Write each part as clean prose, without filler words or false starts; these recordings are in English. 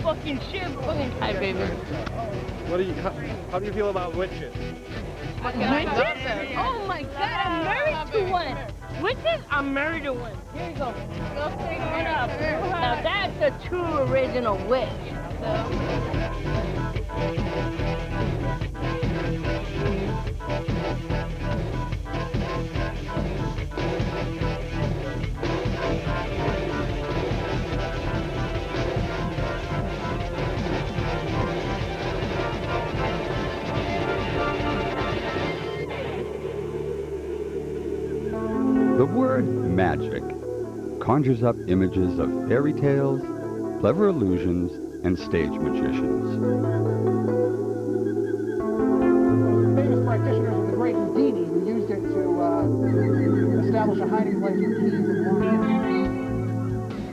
fucking shit. Hi, baby. What do you? How do you feel about witches? Witches? Oh my God, I'm married to one. Witches? I'm married to one. Here you go. Now that's a true original witch. The word magic conjures up images of fairy tales, clever illusions, and stage magicians. Famous practitioners of the great Houdini who used it to establish a hiding place for keys and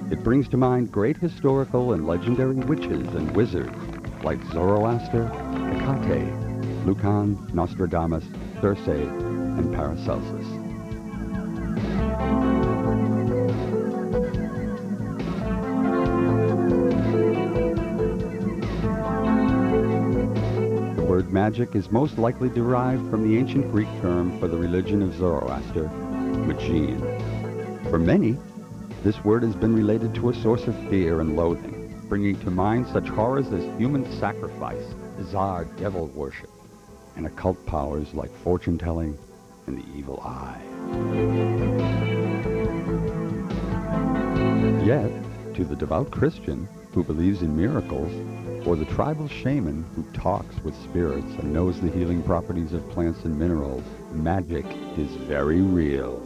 locks. It brings to mind great historical and legendary witches and wizards like Zoroaster, Hecate, Lucan, Nostradamus, Circe, and Paracelsus. The word magic is most likely derived from the ancient Greek term for the religion of Zoroaster, Magian. For many, this word has been related to a source of fear and loathing, bringing to mind such horrors as human sacrifice, bizarre devil worship, and occult powers like fortune-telling and the evil eye. Yet, to the devout Christian who believes in miracles, or the tribal shaman who talks with spirits and knows the healing properties of plants and minerals, magic is very real.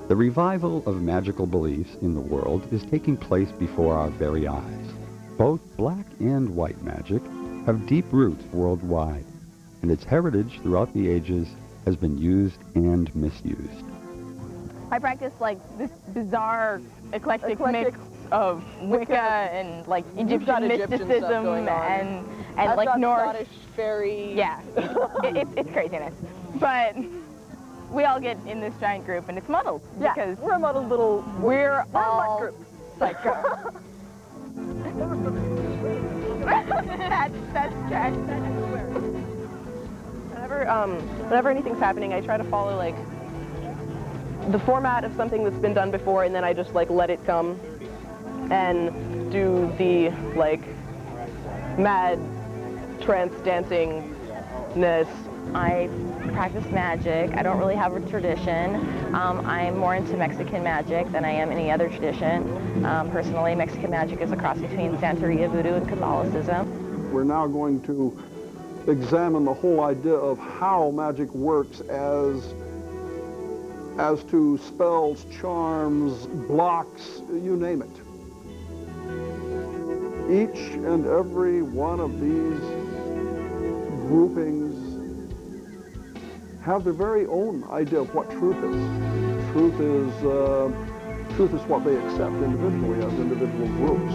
The revival of magical beliefs in the world is taking place before our very eyes. Both black and white magic have deep roots worldwide, and its heritage throughout the ages has been used and misused. I practice like this bizarre, eclectic mix of Wicca and like Egyptian mysticism and like Norse. Scottish fairy. Yeah, it's craziness. But we all get in this giant group and it's muddled because we're a muddled little. We're all psycho. that's trash. Whenever anything's happening, I try to follow like the format of something that's been done before, and then I just like let it come and do the like mad trance dancingness. I practice magic. I don't really have a tradition. I'm more into Mexican magic than I am any other tradition. Personally, Mexican magic is a cross between Santeria, Voodoo, and Catholicism. We're now going to examine the whole idea of how magic works as to spells, charms, blocks, you name it. Each and every one of these groupings have their very own idea of what truth is. Truth is what they accept individually as individual groups.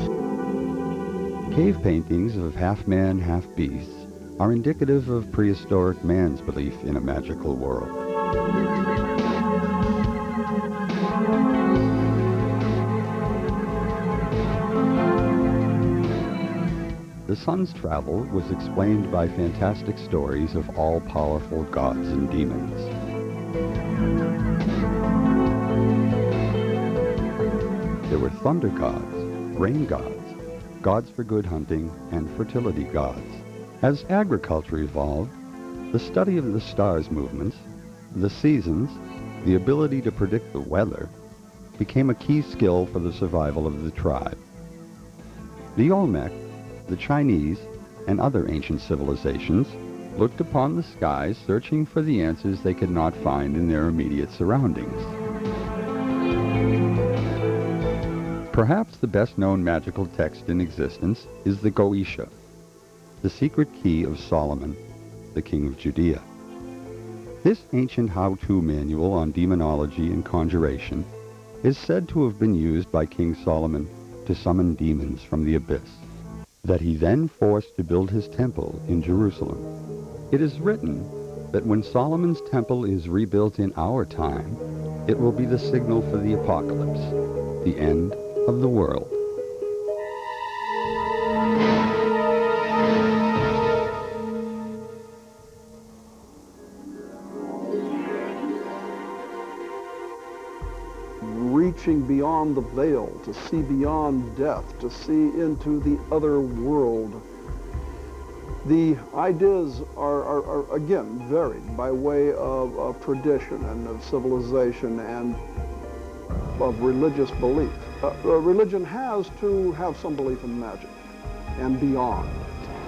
Cave paintings of half-man, half-beasts are indicative of prehistoric man's belief in a magical world. The sun's travel was explained by fantastic stories of all-powerful gods and demons. There were thunder gods, rain gods, gods for good hunting, and fertility gods. As agriculture evolved, the study of the stars' movements, the seasons, the ability to predict the weather, became a key skill for the survival of the tribe. The Olmec, the Chinese, and other ancient civilizations looked upon the skies searching for the answers they could not find in their immediate surroundings. Perhaps the best-known magical text in existence is the Goetia, the secret key of Solomon, the king of Judea. This ancient how-to manual on demonology and conjuration is said to have been used by King Solomon to summon demons from the abyss, that he then forced to build his temple in Jerusalem. It is written that when Solomon's temple is rebuilt in our time, it will be the signal for the apocalypse, the end of the world. reaching beyond the veil, to see beyond death, to see into the other world. The ideas are again, varied by way of tradition and of civilization and of religious belief. Religion has to have some belief in magic and beyond.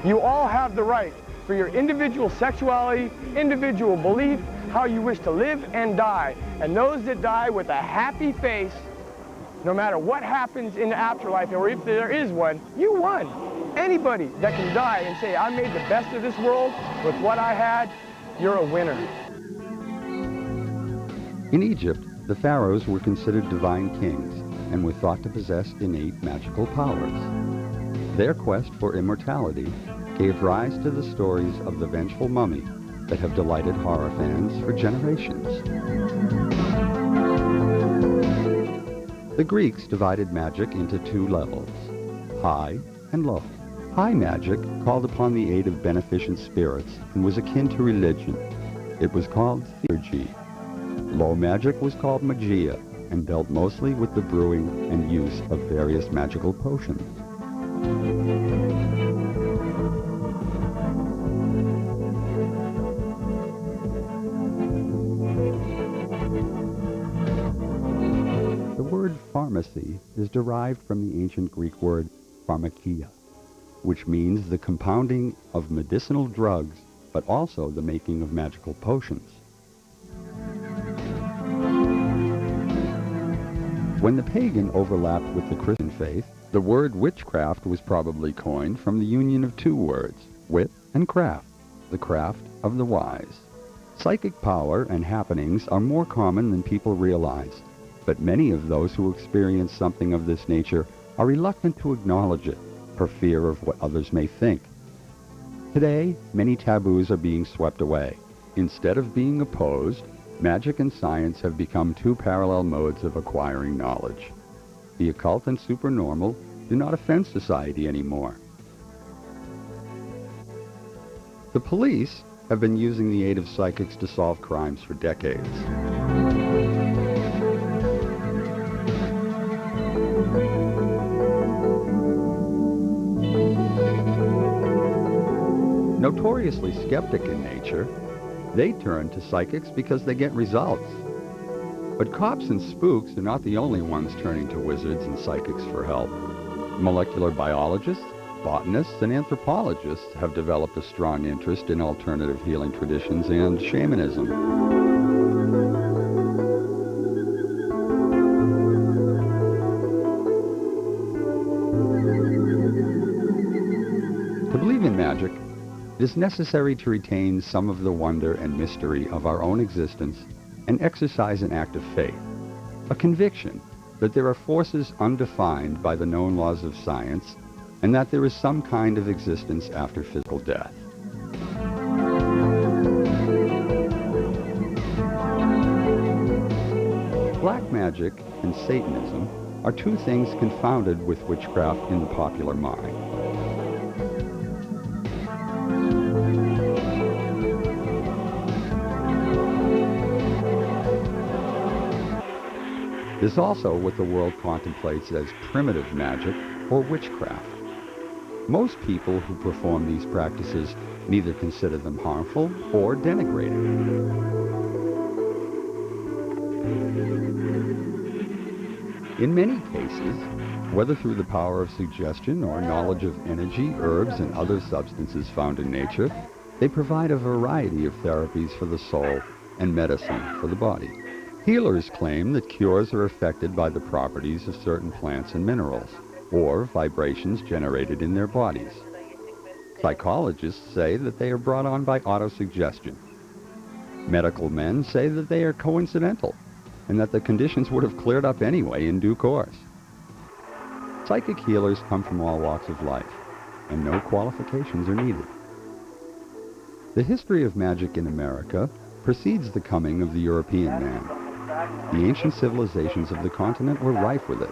You all have the right for your individual sexuality, individual belief, how you wish to live and die. And those that die with a happy face, no matter what happens in the afterlife or if there is one, you won. Anybody that can die and say, I made the best of this world with what I had, you're a winner. In Egypt, the pharaohs were considered divine kings and were thought to possess innate magical powers. Their quest for immortality gave rise to the stories of the vengeful mummy that have delighted horror fans for generations. The Greeks divided magic into two levels, high and low. High magic called upon the aid of beneficent spirits and was akin to religion. It was called theurgy. Low magic was called magia and dealt mostly with the brewing and use of various magical potions. The word pharmacy is derived from the ancient Greek word pharmakia, which means the compounding of medicinal drugs, but also the making of magical potions. When the pagan overlapped with the Christian faith, the word witchcraft was probably coined from the union of two words, wit and craft, the craft of the wise. Psychic power and happenings are more common than people realize, but many of those who experience something of this nature are reluctant to acknowledge it, for fear of what others may think. Today, many taboos are being swept away. Instead of being opposed, magic and science have become two parallel modes of acquiring knowledge. The occult and supernormal do not offend society anymore. The police have been using the aid of psychics to solve crimes for decades. Notoriously skeptic in nature, they turn to psychics because they get results. But cops and spooks are not the only ones turning to wizards and psychics for help. Molecular biologists, botanists, and anthropologists have developed a strong interest in alternative healing traditions and shamanism. To believe in magic, it is necessary to retain some of the wonder and mystery of our own existence and exercise an act of faith, a conviction that there are forces undefined by the known laws of science and that there is some kind of existence after physical death. Black magic and Satanism are two things confounded with witchcraft in the popular mind. This is also what the world contemplates as primitive magic or witchcraft. Most people who perform these practices neither consider them harmful or denigrating. In many cases, whether through the power of suggestion or knowledge of energy, herbs, and other substances found in nature, they provide a variety of therapies for the soul and medicine for the body. Healers claim that cures are affected by the properties of certain plants and minerals, or vibrations generated in their bodies. Psychologists say that they are brought on by autosuggestion. Medical men say that they are coincidental, and that the conditions would have cleared up anyway in due course. Psychic healers come from all walks of life, and no qualifications are needed. The history of magic in America precedes the coming of the European man. The ancient civilizations of the continent were rife with it,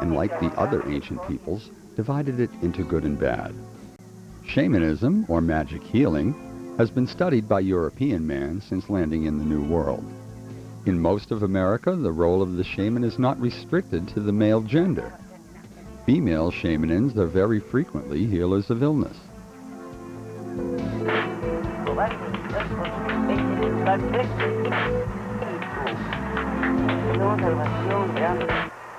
and like the other ancient peoples, divided it into good and bad. Shamanism, or magic healing, has been studied by European man since landing in the New World. In most of America, the role of the shaman is not restricted to the male gender. Female shamanins are very frequently healers of illness.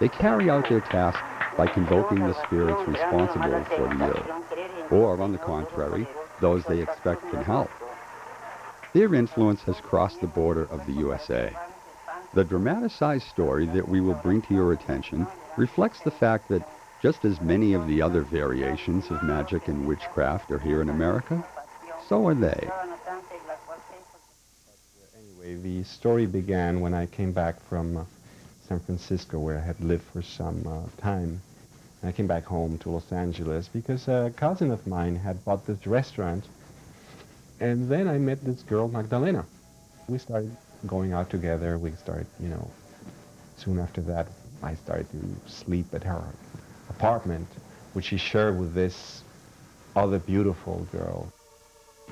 They carry out their task by convoking the spirits responsible for the ill, or, on the contrary, those they expect can help. Their influence has crossed the border of the USA. The dramatized story that we will bring to your attention reflects the fact that just as many of the other variations of magic and witchcraft are here in America, so are they. Anyway, the story began when I came back from San Francisco, where I had lived for some time. And I came back home to Los Angeles because a cousin of mine had bought this restaurant. And then I met this girl, Magdalena. We started going out together. We started, soon after that, I started to sleep at her apartment, which she shared with this other beautiful girl.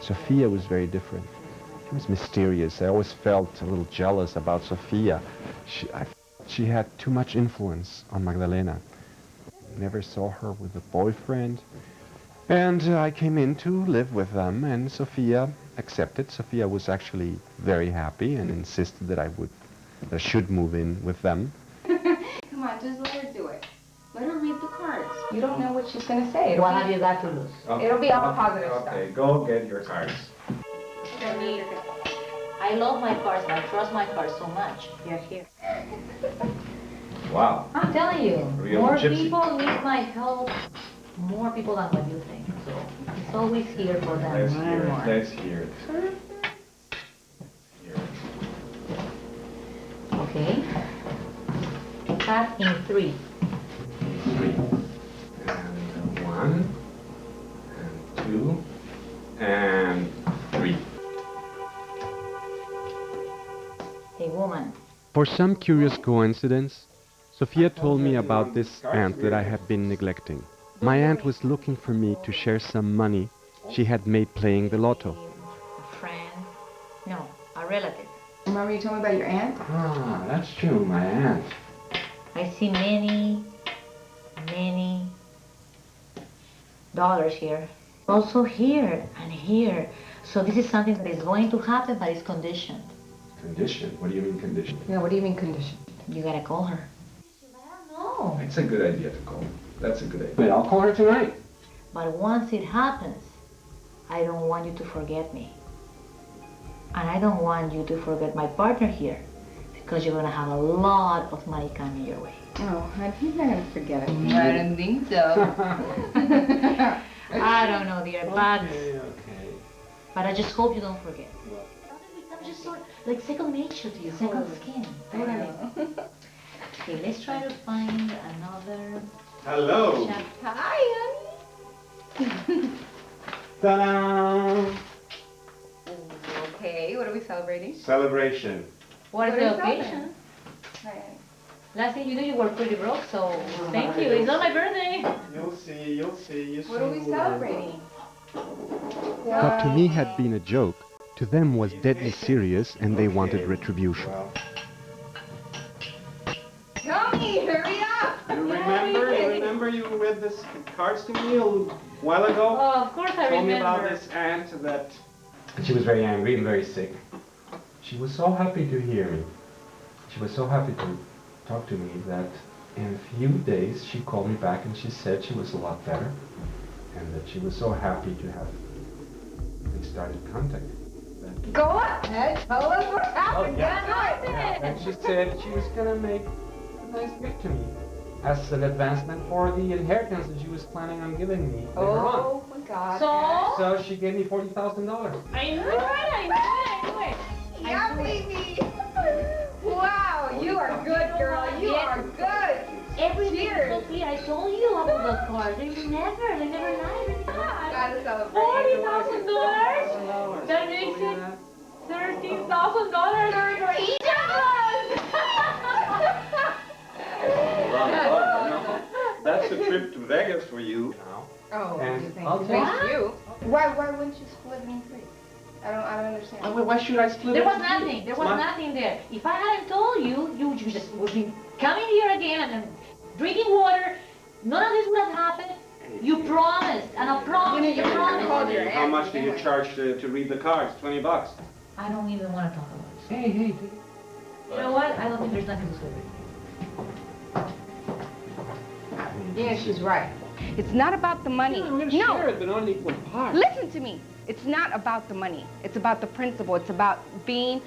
Sophia was very different. She was mysterious. I always felt a little jealous about Sophia. She had too much influence on Magdalena. Never saw her with a boyfriend. And I came in to live with them, and Sophia accepted. Sophia was actually very happy and insisted that I should move in with them. Come on, just let her do it. Let her read the cards. You don't know what she's going to say. What have you got to lose? Okay. It'll be all positive stuff. Okay, go get your cards. I love my cards, and I trust my cards so much. You're here. Wow. I'm telling you, Real more gypsy. people need my help, more people than what you think. So it's always here for them. Let's more hear and it. more. Let's hear it. Hear it. Okay. Cut in 3. 3. And 1. And 2. And 3. A woman. For some curious coincidence, Sophia told me about this aunt that I had been neglecting. My aunt was looking for me to share some money she had made playing the lotto. A friend. No, a relative. Remember you told me about your aunt? Ah, that's true, my aunt. I see many dollars here. Also here and here. So this is something that is going to happen, but it's conditioned. Condition? What do you mean condition? Yeah, what do you mean condition? You gotta call her. I don't know. It's a good idea to call. That's a good idea. But I'll call her tonight. But once it happens, I don't want you to forget me. And I don't want you to forget my partner here, because you're gonna have a lot of money coming your way. Oh, honey, he's not gonna forget it. I don't think so. I don't know, dear, but Okay. I just hope you don't forget. I'm just sort of like second nature to you, second skin. Totally. Okay, let's try to find another. Hello. Chapter. Hi, honey. Ta-da! Okay, what are we celebrating? Celebration. What is What the is that occasion? Hi, Last thing you knew, you were pretty broke, so thank you. It's not my birthday. You'll see. What are we celebrating? What to me had been a joke, to them was deadly serious, and they wanted retribution. Tommy, hurry up! You remember you read this cards to me a while ago? Oh, of course I Told me remember. about this aunt that... She was very angry and very sick. She was so happy to hear me. She was so happy to talk to me that in a few days she called me back and she said she was a lot better and that she was so happy to have restarted contact. Go ahead, tell us what happened. And she said she was going to make a nice gift to me as an advancement for the inheritance that she was planning on giving me later on. Oh my God. So she gave me $40,000. I knew it. Yeah, baby. Wow, you are good, girl. You are good. Everything is Cheers. so clear. I told you about the card. They never lied. Gotta celebrate. $40,000? That makes it $13,000 for each of us. That's a trip to Vegas for you. Oh, And you think I'll it take makes you? Why wouldn't you split it in 3? I don't understand. Why should I split it? There was nothing. There was nothing there. If I hadn't told you, you just would be coming here again and drinking water. None of this would have happened. You promised, and I promised. You promised. How much do you charge to read the cards? $20. I don't even want to talk about this. Hey. You know what? I don't think there's nothing to say. Yeah, she's right. It's not about the money. We're going to share it, but on equal parts. Listen to me. It's not about the money. It's about the principle. It's about being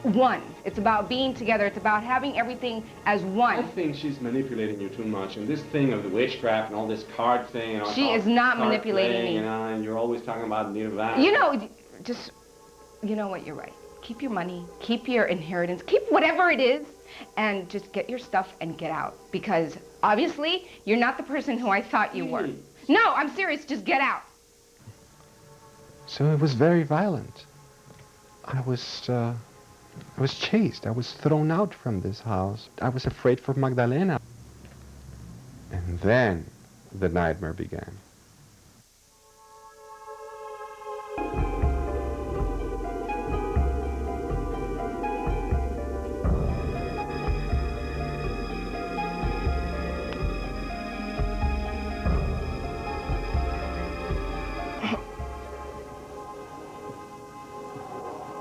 one. It's about being together. It's about having everything as one. I think she's manipulating you too much. And this thing of the witchcraft and all this card thing. And all She is not card manipulating playing, me. You know, and you're always talking about nirvana. You know, you know what, you're right. Keep your money, keep your inheritance, keep whatever it is, and just get your stuff and get out. Because obviously, you're not the person who I thought you were. No, I'm serious, just get out. So it was very violent. I was chased. I was thrown out from this house. I was afraid for Magdalena. And then the nightmare began.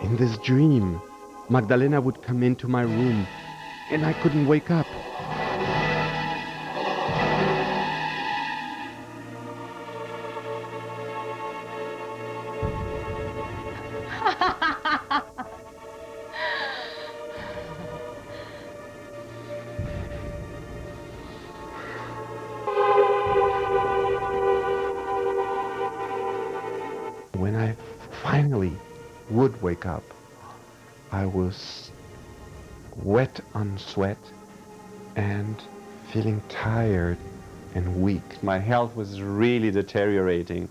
In this dream, Magdalena would come into my room, and I couldn't wake up. When I finally would wake up, I was wet on sweat and feeling tired and weak. My health was really deteriorating,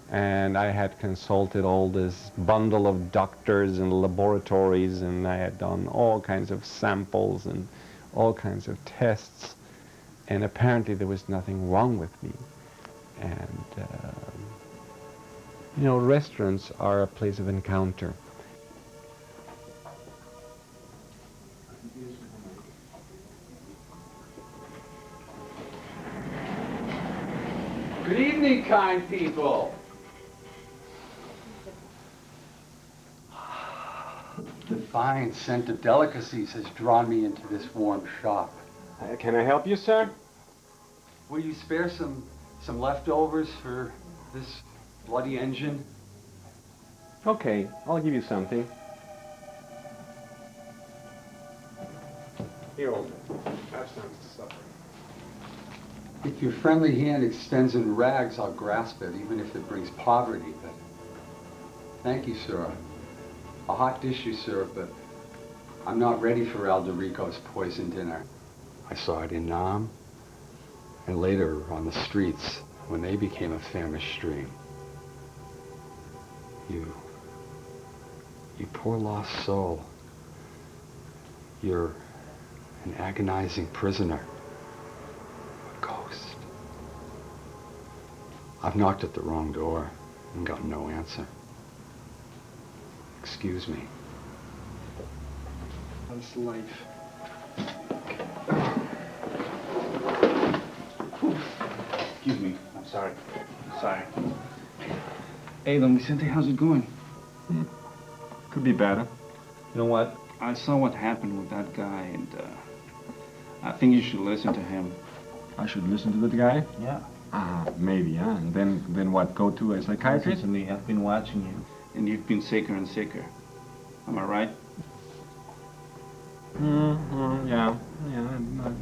and I had consulted all this bundle of doctors and laboratories, and I had done all kinds of samples and all kinds of tests, and apparently there was nothing wrong with me. And you know, restaurants are a place of encounter. Good evening, kind people. The fine scent of delicacies has drawn me into this warm shop. Can I help you, sir? Will you spare some leftovers for this bloody engine? Okay, I'll give you something. Here, old man. Have some supper. If your friendly hand extends in rags, I'll grasp it, even if it brings poverty. But thank you, sir. A hot dish you serve, but I'm not ready for Alderico's poison dinner. I saw it in Nam, and later on the streets when they became a famished stream. You poor lost soul. You're an agonizing prisoner. A ghost. I've knocked at the wrong door and got no answer. Excuse me. That's life. Excuse me. I'm sorry. Sorry. Hey, Don Vicente, how's it going? Could be better. You know what? I saw what happened with that guy, and I think you should listen to him. I should listen to that guy? Yeah. Maybe, huh? And then what? Go to a psychiatrist? Listen to me. I've been watching you, and you've been sicker and sicker. Am I right? Yeah,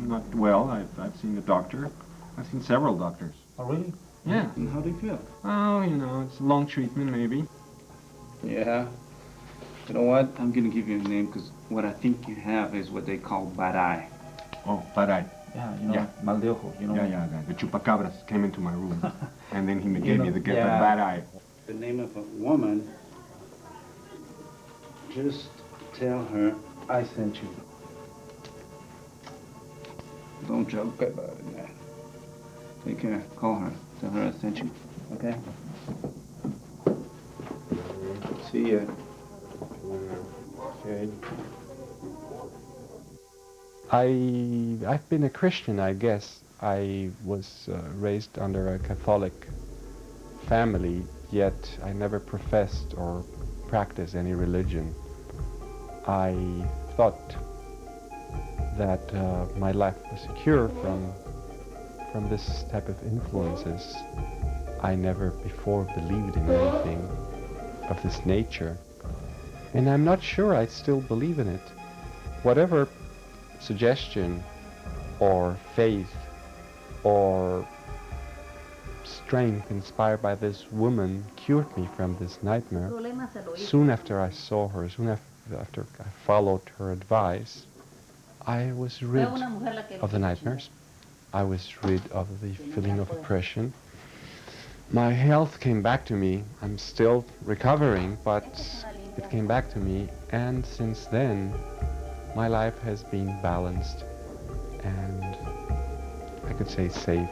not well. I've seen the doctor. I've seen several doctors. Oh, really? Yeah. And how do you feel? Oh, you know, it's a long treatment, maybe. Yeah. You know what? I'm gonna give you a name because what I think you have is what they call bad eye. Oh, bad eye. Yeah, you know, Yeah. mal de ojo, you know. Yeah, the chupacabras came into my room, and then he gave me the gift yeah. of bad eye. The name of a woman. Just tell her I sent you. Don't joke about it, man. Take care. Call her. Tell her I sent you. Okay? See See ya. Okay. I've been a Christian, I guess. I was raised under a Catholic family, yet I never professed or practiced any religion. I thought that my life was secure from this type of influences. I never before believed in anything of this nature, and I'm not sure I still believe in it. Whatever suggestion or faith or strength inspired by this woman cured me from this nightmare. Soon after I saw her, soon after I followed her advice, I was rid of the nightmares. I was rid of the feeling of oppression. My health came back to me. I'm still recovering, but it came back to me, and since then my life has been balanced and I could say safe.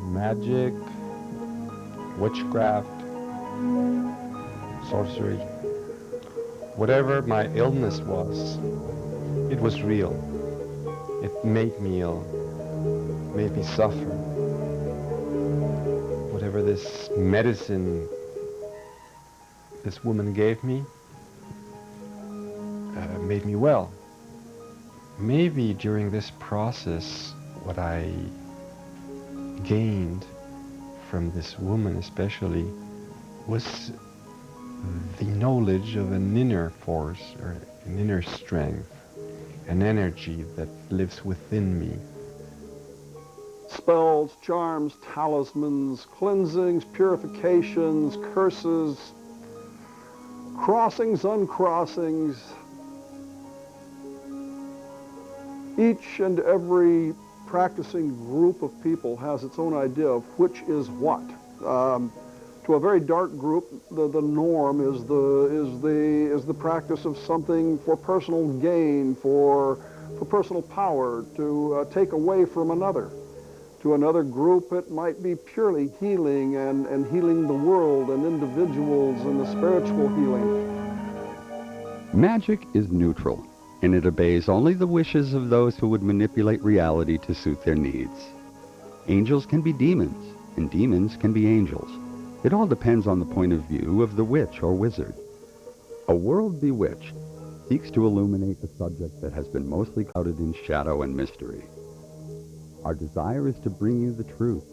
Magic, witchcraft, sorcery, whatever my illness was, it was real. It made me ill, made me suffer. Whatever this medicine this woman gave me made me well. Maybe during this process, what I gained from this woman especially was the knowledge of an inner force or an inner strength, an energy that lives within me. Spells, charms, talismans, cleansings, purifications, curses, crossings, uncrossings. Each and every practicing group of people has its own idea of which is what. To a very dark group, the norm is the practice of something for personal gain, for personal power, to take away from another. To another group, it might be purely healing and healing the world and individuals and the spiritual healing. Magic is neutral, and it obeys only the wishes of those who would manipulate reality to suit their needs. Angels can be demons, and demons can be angels. It all depends on the point of view of the witch or wizard. A World Bewitched seeks to illuminate a subject that has been mostly clouded in shadow and mystery. Our desire is to bring you the truth,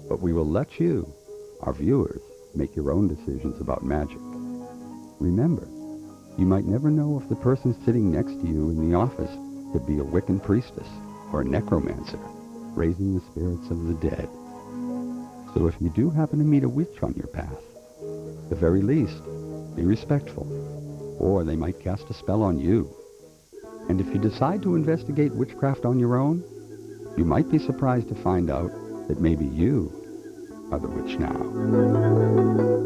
but we will let you, our viewers, make your own decisions about magic. Remember, you might never know if the person sitting next to you in the office could be a Wiccan priestess or a necromancer, raising the spirits of the dead. So if you do happen to meet a witch on your path, at the very least, be respectful, or they might cast a spell on you. And if you decide to investigate witchcraft on your own, you might be surprised to find out that maybe you are the witch now.